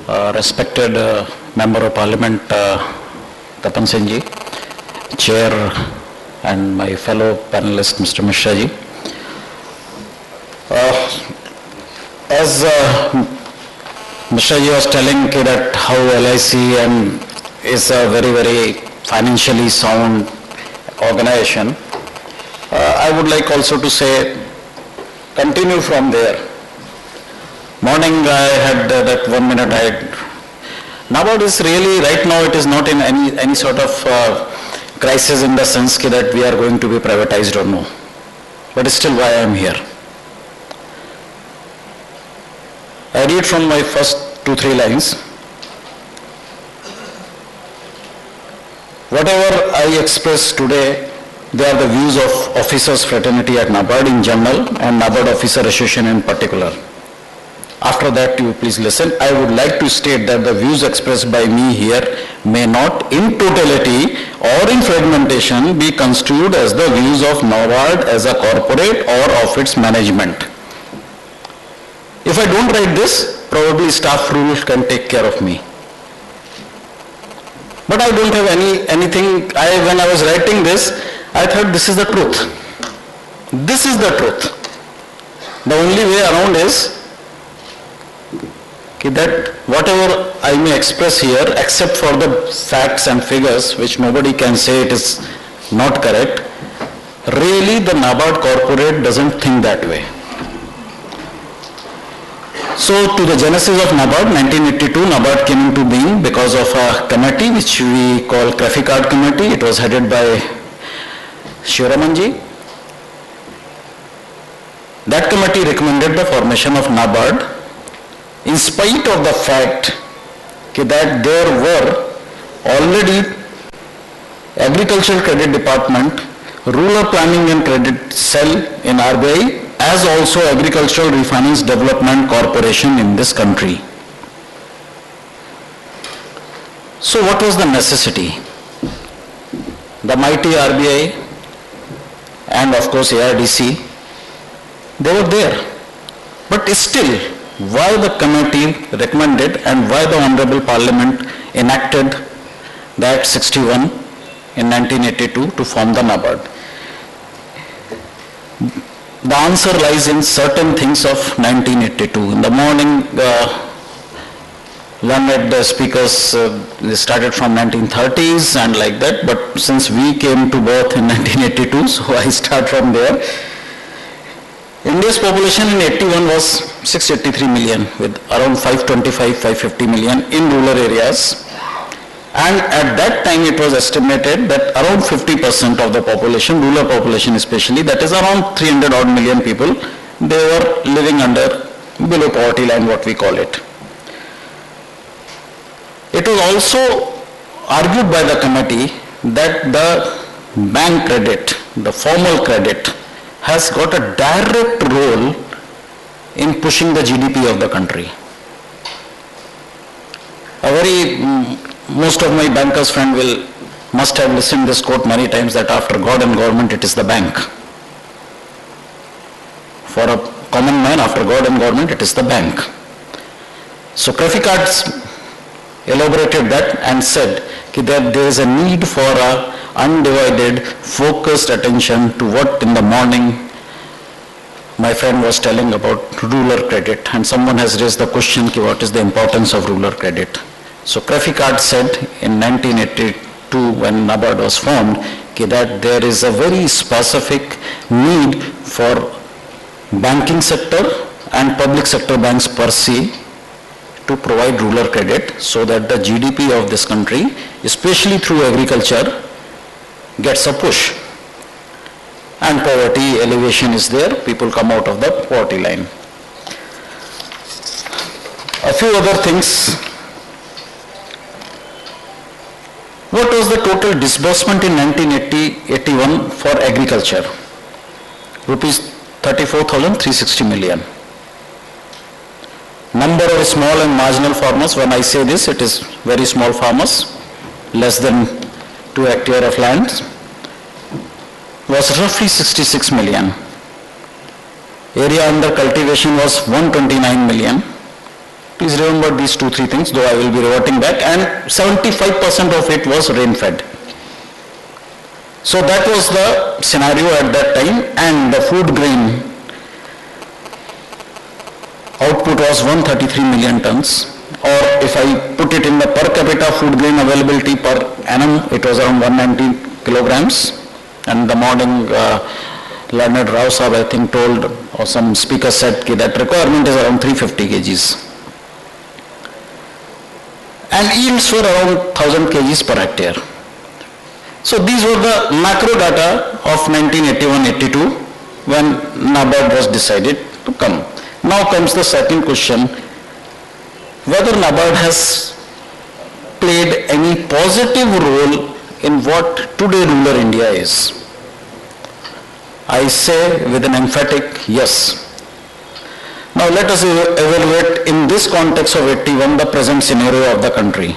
Respected Member of Parliament Tapan Singh ji, Chair and my fellow panelist Mr. Mishra ji. As Mishra ji was telling that how LIC is a very financially sound organization, I would like also to say, continue from there. Morning I had that 1 minute NABARD is really, right now it is not in any sort of crisis in the sense that we are going to be privatized or no. But still why I am here. I read from my first 2-3 lines. Whatever I express today, they are the views of officers fraternity at NABARD in general and NABARD Officer Association in particular. After that, you please listen. I would like to state that the views expressed by me here may not in totality or in fragmentation be construed as the views of NABARD as a corporate or of its management. If I don't write this, probably staff rule can take care of me. But I don't have anything. When I was writing this, I thought this is the truth. This is the truth. The only way around is that whatever I may express here, except for the facts and figures, which nobody can say it is not correct, really the NABARD corporate doesn't think that way. So to the genesis of NABARD, 1982, NABARD came into being because of a committee which we call Craficard Committee. It was headed by Shivramanji. That committee recommended the formation of NABARD in spite of the fact that there were already Agricultural Credit Department, Rural Planning and Credit Cell in RBI, as also Agricultural Refinance Development Corporation in this country. So what was the necessity? The mighty RBI and of course ARDC, they were there. But still, why the committee recommended and why the Honorable Parliament enacted that 61 in 1982 to form the NABARD? The answer lies in certain things of 1982. In the morning, learned speakers started from 1930s and like that, but since we came to birth in 1982, so I start from there. India's population in 81 was 683 million with around 525-550 million in rural areas. And at that time it was estimated that around 50% of the population, rural population especially, that is around 300 odd million people, they were living under below poverty line, what we call it. It was also argued by the committee that the bank credit, the formal credit, has got a direct role in pushing the GDP of the country. Most of my bankers friend must have listened this quote many times, that after God and government it is the bank. For a common man, after God and government it is the bank. So Craficard elaborated that and said that there is a need for a undivided, focused attention to what in the morning my friend was telling about rural credit, and someone has raised the question, what is the importance of rural credit? So Craficard said in 1982 when NABARD was formed that there is a very specific need for banking sector and public sector banks per se to provide rural credit so that the GDP of this country, especially through agriculture, gets a push. And poverty elevation is there, people come out of the poverty line. A few other things. What was the total disbursement in 1980-81 for agriculture? Rupees 34,360 million. Number of small and marginal farmers, when I say this, it is very small farmers, less than 2 hectares of land, was roughly 66 million. Area under cultivation was 129 million. Please remember these 2-3 things, though I will be reverting back, and 75% of it was rain-fed. So that was the scenario at that time, and the food grain output was 133 million tons, or if I put it in the per capita food grain availability per annum, it was around 190 kilograms. And the morning Leonard Rao Saab, I think, told, or some speaker said that requirement is around 350 kgs. And yields were around 1000 kgs per hectare. So these were the macro data of 1981-82 when NABARD was decided to come. Now comes the second question, whether NABARD has played any positive role in what today rural India is. I say with an emphatic yes. Now let us evaluate in this context of 81 the present scenario of the country.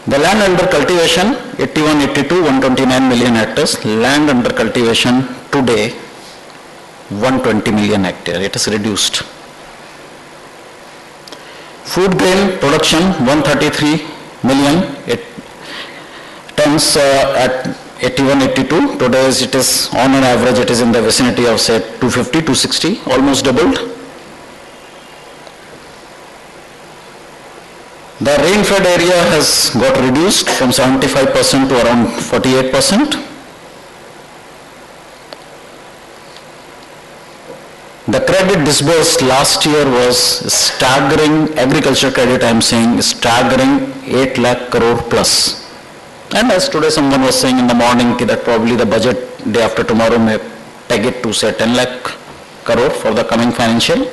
The land under cultivation, 81-82, 129 million hectares. Land under cultivation today, 120 million hectares. It is reduced. Food grain production, 133 million tons at 81-82. Today it is, on an average, it is in the vicinity of say 250, 260, almost doubled. The rain-fed area has got reduced from 75% to around 48%. The credit disbursed last year was staggering, agriculture credit I am saying, staggering 8 lakh crore plus. And as today someone was saying in the morning that probably the budget day after tomorrow may peg it to say 10 lakh crore for the coming financial.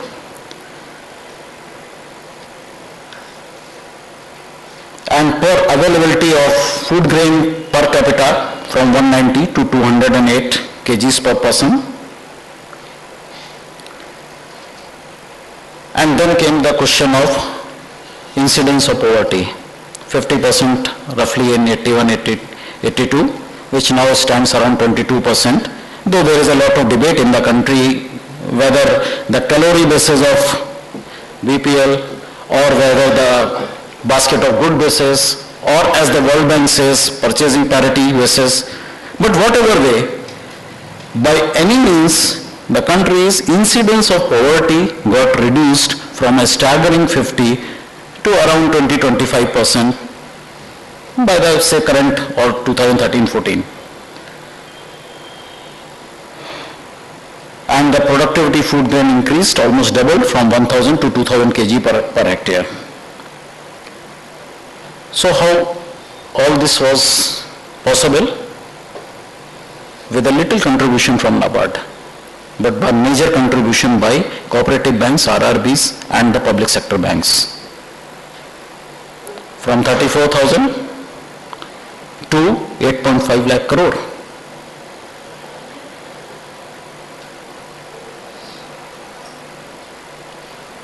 And per availability of food grain per capita from 190 to 208 kgs per person. And then came the question of incidence of poverty, 50% roughly in 81-82, which now stands around 22%, though there is a lot of debate in the country whether the calorie basis of BPL or whether the basket of good basis, or as the World Bank says, purchasing parity basis. But whatever way, by any means, the country's incidence of poverty got reduced from a staggering 50 to around 20-25% by the say current or 2013-14. And the productivity food grain increased, almost doubled from 1000 to 2000 kg per hectare. So how all this was possible? With a little contribution from NABARD, but by major contribution by cooperative banks, RRBs and the public sector banks. From 34,000 to 8.5 lakh crore.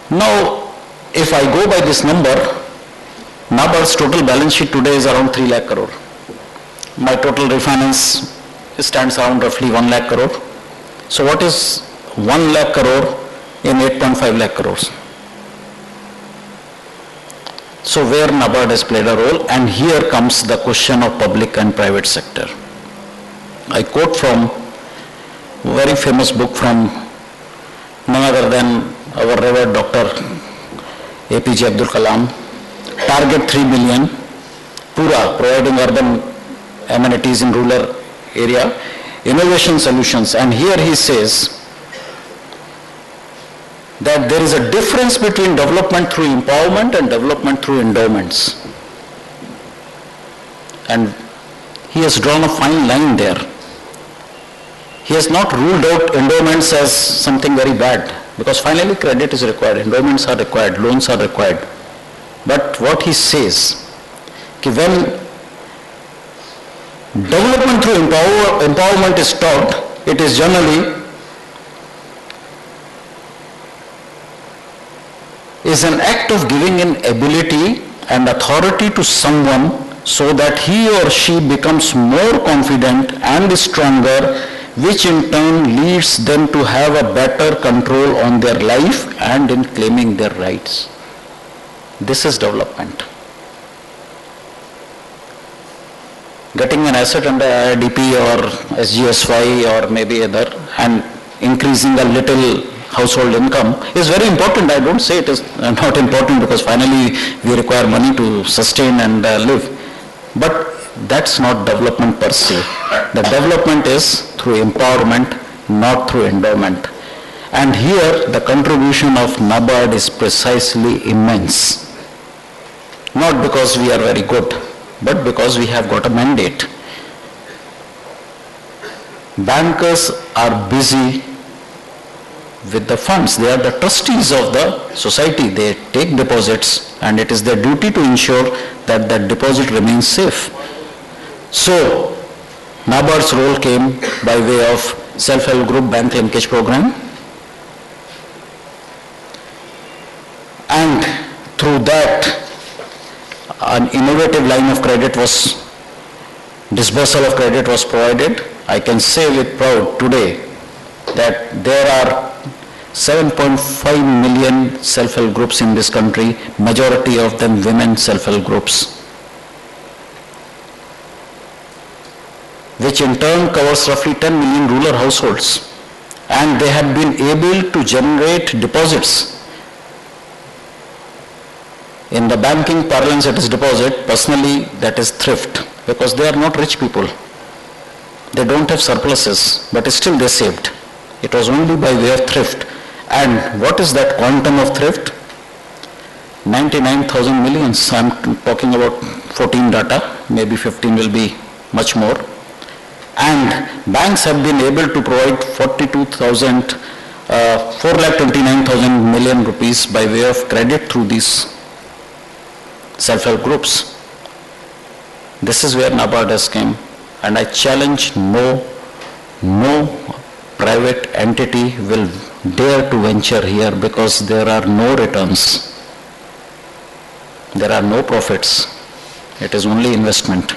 Now, if I go by this number, NABARD's total balance sheet today is around 3 lakh crore. My total refinance stands around roughly 1 lakh crore. So what is 1 lakh crore in 8.5 lakh crores? So where NABARD has played a role, and here comes the question of public and private sector. I quote from a very famous book from none other than our revered Dr. APJ Abdul Kalam, Target 3 billion, Pura, providing urban amenities in rural area, innovation solutions. And here he says that there is a difference between development through empowerment and development through endowments. And he has drawn a fine line there. He has not ruled out endowments as something very bad, because finally credit is required, endowments are required, loans are required. But what he says, when development through empowerment is taught, it is generally is an act of giving an ability and authority to someone so that he or she becomes more confident and stronger which in turn leads them to have a better control on their life and in claiming their rights. This is development. Getting an asset under IRDP or SGSY or maybe other and increasing a little household income is very important. I don't say it is not important, because finally we require money to sustain and live. But that's not development per se. The development is through empowerment, not through endowment. And here the contribution of NABARD is precisely immense. Not because we are very good, but because we have got a mandate. Bankers are busy with the funds. They are the trustees of the society. They take deposits, and it is their duty to ensure that that deposit remains safe. So, NABARD's role came by way of self-help group bank linkage program, and through that an innovative line of credit was, disbursal of credit was provided. I can say with pride today that there are 7.5 million self-help groups in this country, majority of them women self-help groups, which in turn covers roughly 10 million rural households, and they have been able to generate deposits. In the banking parlance, it is deposit. Personally, that is thrift, because they are not rich people. They don't have surpluses, but still they saved. It was only by way of thrift. And what is that quantum of thrift? 99,000 millions. I'm talking about 14 data, maybe 15 will be much more. And banks have been able to provide 4,29,000 million rupees by way of credit through these self-help groups. This is where NABARD has came, and I challenge no private entity will dare to venture here, because there are no returns, there are no profits, it is only investment.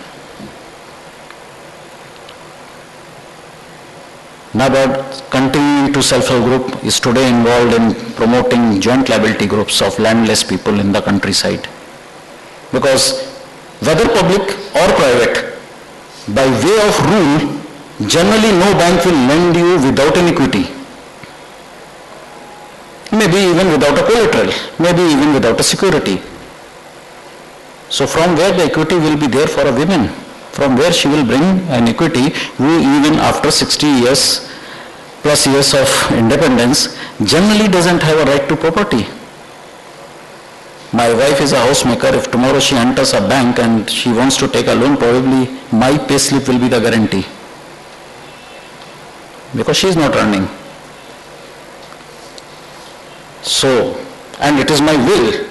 NABARD, continuing to self-help group, is today involved in promoting joint liability groups of landless people in the countryside. Because whether public or private, by way of rule, generally no bank will lend you without an equity. Maybe even without a collateral, maybe even without a security. So from where the equity will be there for a woman? From where she will bring an equity who even after 60 years plus years of independence generally doesn't have a right to property. My wife is a housemaker. If tomorrow she enters a bank and she wants to take a loan, probably my pay slip will be the guarantee, because she is not earning. So, and it is my will,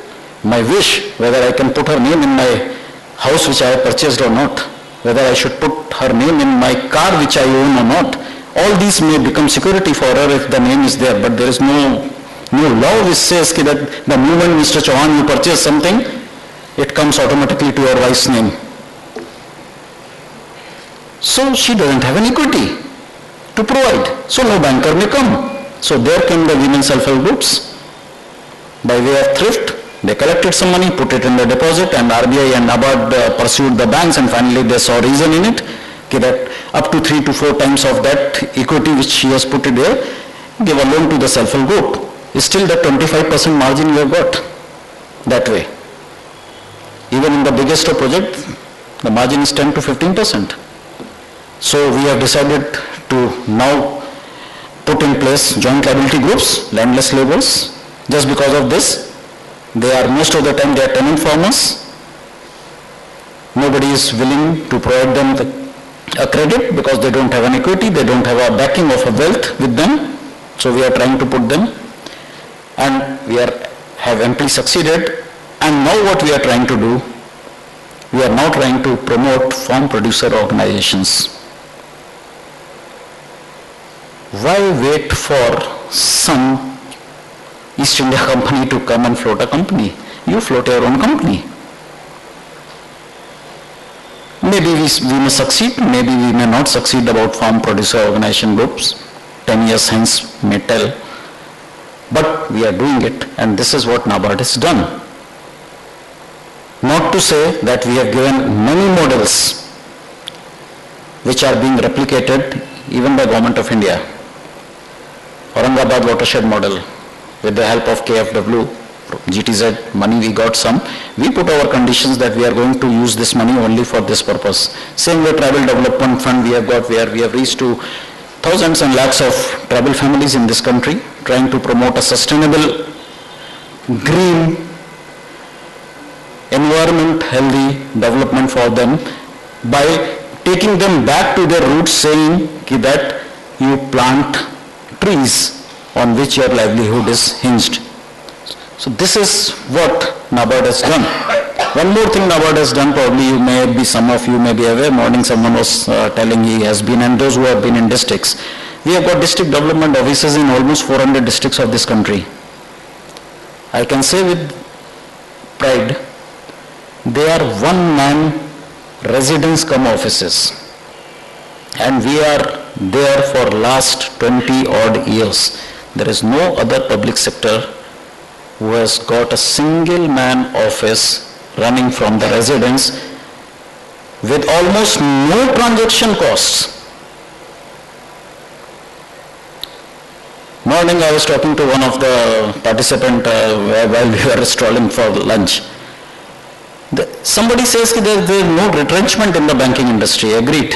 my wish, whether I can put her name in my house which I have purchased or not, whether I should put her name in my car which I own or not. All these may become security for her if the name is there, but there is no law which says that the moment Mr. Chauhan you purchase something, it comes automatically to your wife's name. So she doesn't have an equity to provide. So no banker may come. So there came the women self-help groups. By way of thrift, they collected some money, put it in the deposit, and RBI and NABARD pursued the banks, and finally they saw reason in it, that up to 3 to 4 times of that equity which she has put it there, give a loan to the self-help group. Still that 25% margin you have got that way. Even in the biggest of project, the margin is 10 to 15%. So we have decided to now put in place joint liability groups, landless laborers. Just because of this, they are most of the time they are tenant farmers. Nobody is willing to provide them a credit because they don't have an equity, they don't have a backing of a wealth with them. So we are trying to put them, and we have amply succeeded. And now what we are trying to do, we are now trying to promote farm producer organizations. Why wait for some East India company to come and float a company? You float your own company. Maybe we may succeed, maybe we may not succeed about farm producer organization groups. 10 years hence may tell. But we are doing it, and this is what NABARD has done. Not to say that we have given many models which are being replicated even by Government of India. Aurangabad watershed model, with the help of KFW, GTZ money we got some. We put our conditions that we are going to use this money only for this purpose. Same way tribal development fund we have got, where we have reached to thousands and lakhs of tribal families in this country, trying to promote a sustainable, green, environment healthy development for them by taking them back to their roots, saying that you plant trees on which your livelihood is hinged. So this is what NABARD has done. One more thing NABARD has done, probably some of you may be aware, morning someone was telling he has been, and those who have been in districts. We have got district development offices in almost 400 districts of this country. I can say with pride, they are one-man residence cum offices. And we are there for last 20 odd years. There is no other public sector who has got a single man office running from the residence with almost no transaction costs. Morning I was talking to one of the participants while we were strolling for lunch. Somebody says that there is no retrenchment in the banking industry. Agreed.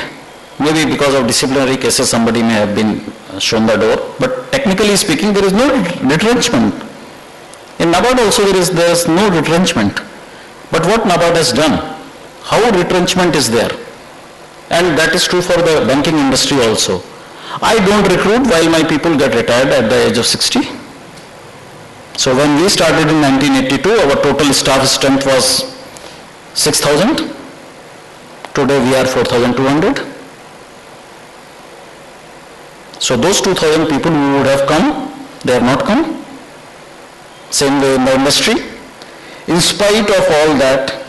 Maybe because of disciplinary cases somebody may have been shown the door, but technically speaking there is no retrenchment. In NABARD also there is no retrenchment. But what NABARD has done, how retrenchment is there? And that is true for the banking industry also. I don't recruit while my people get retired at the age of 60. So when we started in 1982, our total staff strength was 6,000. Today we are 4,200. So those 2,000 people who would have come, they have not come. Same way in the industry. In spite of all that,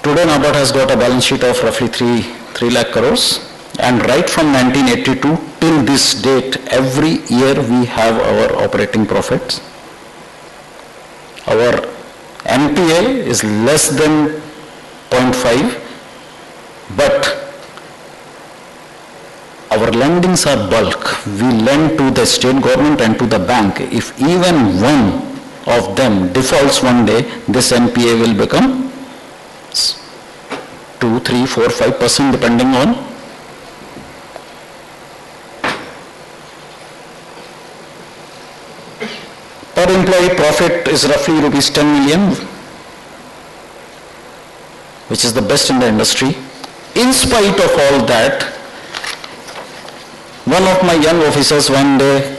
today NABARD has got a balance sheet of roughly 3 lakh crores, and right from 1982 till this date, every year we have our operating profits. Our NPA is less than 0.5, but our lendings are bulk. We lend to the state government and to the bank. If even one of them defaults one day, this NPA will become 2, 3, 4, 5% depending on. Per employee profit is roughly rupees 10 million, which is the best in the industry. In spite of all that, one of my young officers one day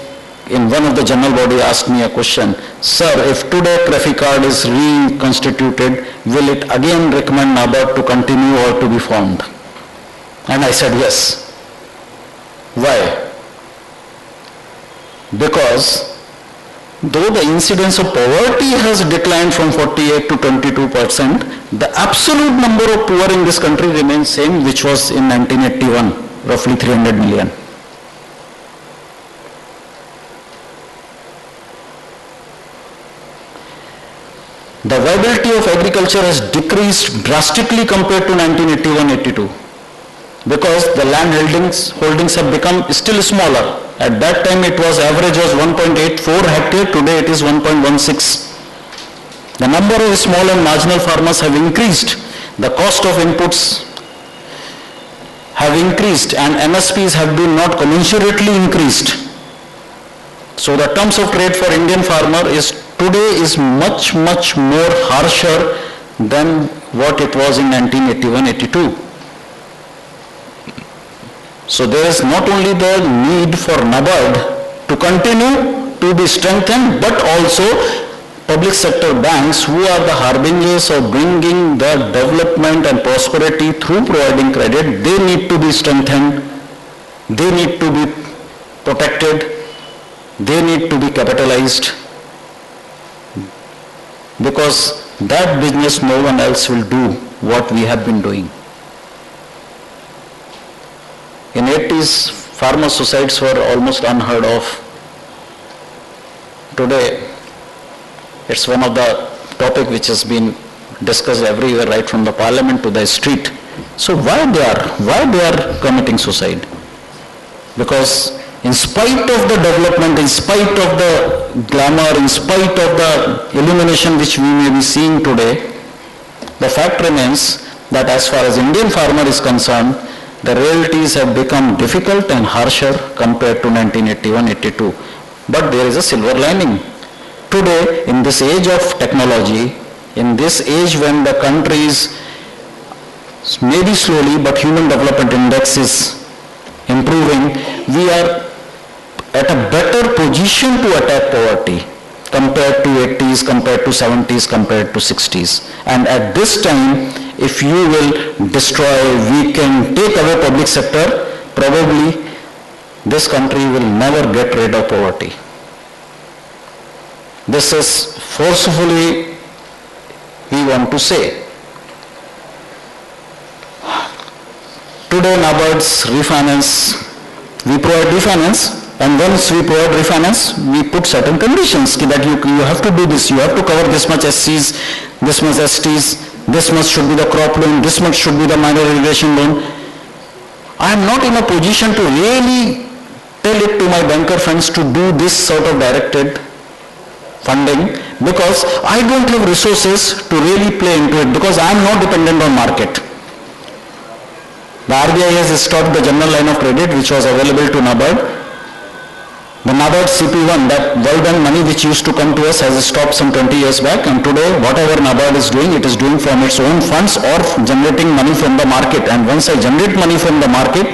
in one of the general body asked me a question, "Sir, if today Traficard is reconstituted, will it again recommend NABARD to continue or to be formed?" And I said yes. Why? Because though the incidence of poverty has declined from 48 to 22%, the absolute number of poor in this country remains same, which was in 1981, roughly 300 million. The viability of agriculture has decreased drastically compared to 1981-82 because the land holdings have become still smaller. At that time it was average was 1.84 hectare, today it is 1.16. The number of small and marginal farmers have increased. The cost of inputs have increased and MSPs have been not commensurately increased. So the terms of trade for Indian farmer today is much more harsher than what it was in 1981-82. So there is not only the need for NABARD to continue to be strengthened, but also public sector banks who are the harbingers of bringing the development and prosperity through providing credit. They need to be strengthened, they need to be protected, they need to be capitalized, because that business no one else will do. what we have been doing. In 80s, farmer suicides were almost unheard of. Today, it's one of the topic which has been discussed everywhere, right from the parliament to the street. So why they are committing suicide? Because in spite of the development, in spite of the glamour, in spite of the illumination which we may be seeing today, the fact remains that as far as Indian farmer is concerned, the realities have become difficult and harsher compared to 1981-82. But there is a silver lining. Today, in this age of technology, in this age when the countries, maybe slowly, but human development index is improving, we are at a better position to attack poverty compared to 80s, compared to 70s, compared to 60s. And at this time, if you will destroy, weaken, take away public sector, probably this country will never get rid of poverty. This is forcefully we want to say. Today NABARD's refinance, we provide refinance, and once we provide refinance, we put certain conditions that you have to do this, you have to cover this much SCs, this much STs, this much should be the crop loan, this much should be the minor irrigation loan. I am not in a position to really tell it to my banker friends to do this sort of directed funding because I don't have resources to really play into it because I am not dependent on market. The RBI has stopped the general line of credit which was available to NABARD. The NABARD CP1, that world bank money which used to come to us has stopped some 20 years back, and today whatever NABARD is doing, it is doing from its own funds or generating money from the market. And once I generate money from the market,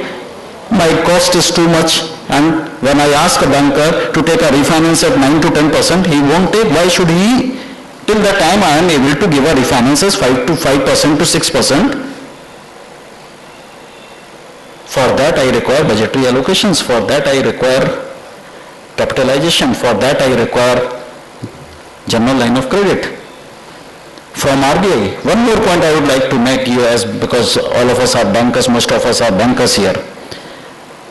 my cost is too much, and when I ask a banker to take a refinance at 9 to 10%, he won't take. Why should he? Till the time I am able to give a refinance as 5% to 6%. For that I require budgetary allocations, for that I require capitalization, for that I require general line of credit from RBI. One more point I would like to make you as, because all of us are bankers, most of us are bankers here.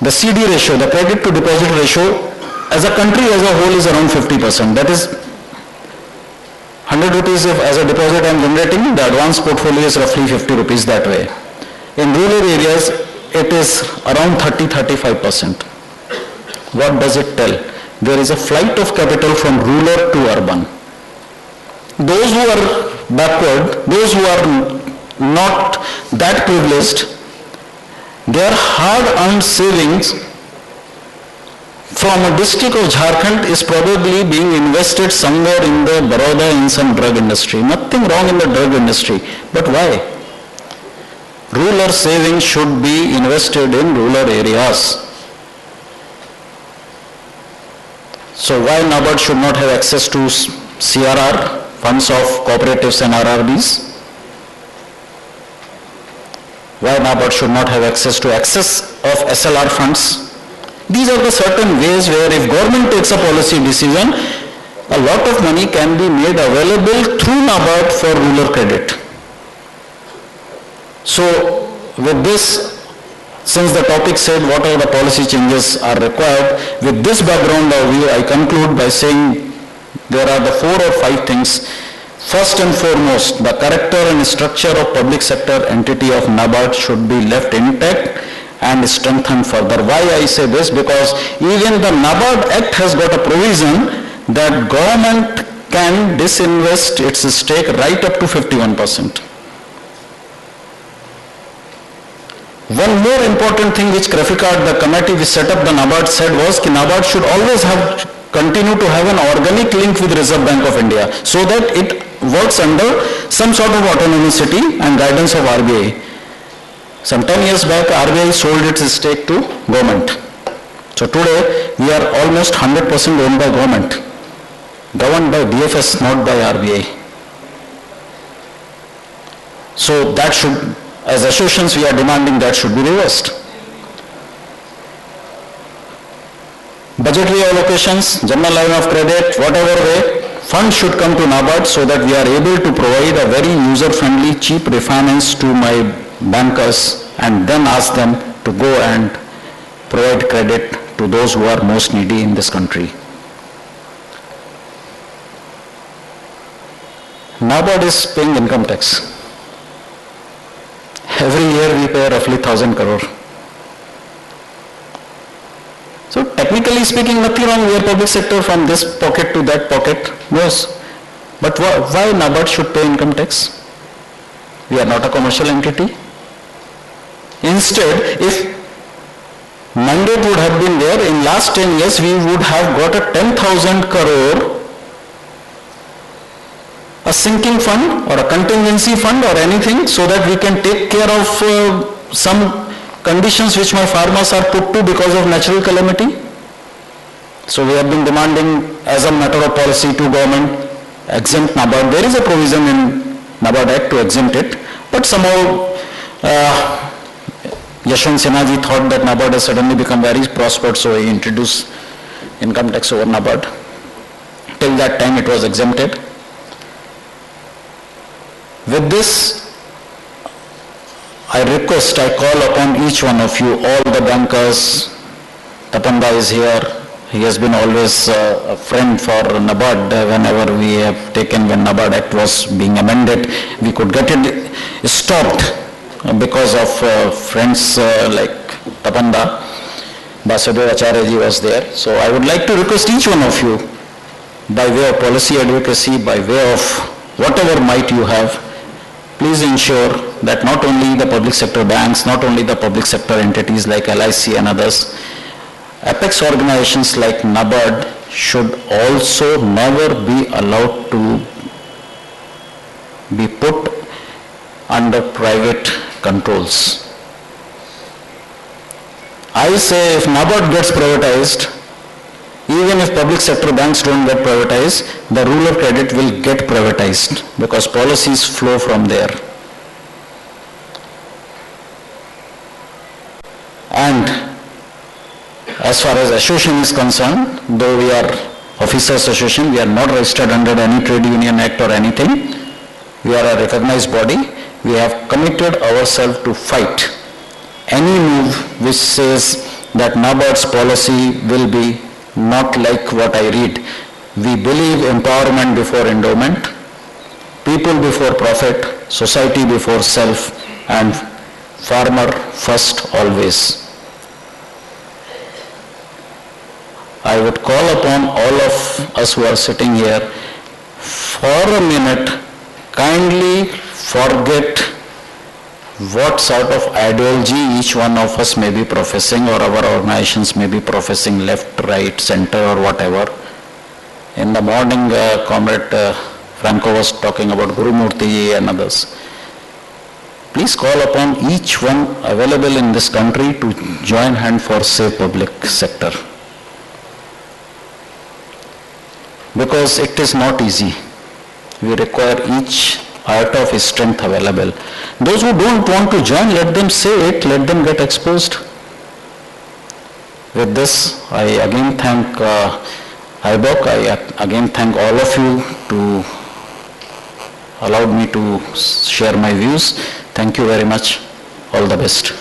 The CD ratio, the credit to deposit ratio, as a country as a whole is around 50%. That is 100 rupees if as a deposit I am generating, the advance portfolio is roughly 50 rupees that way. In rural areas, it is around 30-35%. What does it tell? There is a flight of capital from rural to urban. Those who are backward, those who are not that privileged, their hard-earned savings from a district of Jharkhand is probably being invested somewhere in the Baroda in some drug industry. Nothing wrong in the drug industry, but why? Rural savings should be invested in rural areas. So why NABARD should not have access to CRR, funds of cooperatives and RRBs? Why NABARD should not have access to of SLR funds? These are the certain ways where if government takes a policy decision, a lot of money can be made available through NABARD for rural credit. So with this, since the topic said what are the policy changes are required, with this background view, I conclude by saying there are the 4 or 5 things. First and foremost, the character and structure of public sector entity of NABARD should be left intact and strengthened further. Why I say this? Because even the NABARD Act has got a provision that government can disinvest its stake right up to 51%. One more important thing which Graphicard, the committee which set up the NABARD, said was that NABARD should always continue to have an organic link with Reserve Bank of India so that it works under some sort of autonomicity and guidance of RBI. Some 10 years back, RBI sold its stake to government. So today, we are almost 100% owned by government, governed by DFS, not by RBI. So that should, as associations, we are demanding that should be reversed. Budgetary allocations, general line of credit, whatever way, funds should come to NABARD so that we are able to provide a very user-friendly, cheap refinance to my bankers and then ask them to go and provide credit to those who are most needy in this country. NABARD is paying income tax. Every year we pay roughly 1,000 crore. So technically speaking, nothing wrong. We are public sector from this pocket to that pocket. Yes. But why NABARD should pay income tax? We are not a commercial entity. Instead, if mandate would have been there, in last 10 years we would have got a 10,000 crore, a sinking fund or a contingency fund or anything, so that we can take care of some conditions which my farmers are put to because of natural calamity. So we have been demanding as a matter of policy to government, exempt NABARD. There is a provision in NABARD Act to exempt it, but somehow Yashwant Sinha ji thought that NABARD has suddenly become very prospered, so he introduced income tax over NABARD. Till that time it was exempted. With this, I request, I call upon each one of you, all the bankers. Tapanda is here. He has been always a friend for NABARD. Whenever we have taken, when NABARD Act was being amended, we could get it stopped because of friends like Tapanda. Basudev Acharya ji was there. So I would like to request each one of you, by way of policy advocacy, by way of whatever might you have, please ensure that not only the public sector banks, not only the public sector entities like LIC and others, apex organizations like NABARD should also never be allowed to be put under private controls. I say if NABARD gets privatized, even if public sector banks don't get privatized, the rural credit will get privatized because policies flow from there. And as far as association is concerned, though we are officers association, we are not registered under any trade union act or anything. We are a recognized body. We have committed ourselves to fight any move which says that NABARD's policy will be not like what I read. We believe empowerment before endowment, people before profit, society before self, and farmer first always. I would call upon all of us who are sitting here, for a minute, kindly forget what sort of ideology each one of us may be professing or our organizations may be professing, left, right, center or whatever. In the morning, Comrade Franco was talking about Guru Murthy and others. Please call upon each one available in this country to join hand for safe public sector. Because it is not easy. We require each iota of his strength available. Those who don't want to join, let them say it, let them get exposed. With this, I again thank IBOC, I again thank all of you to allow me to share my views. Thank you very much. All the best.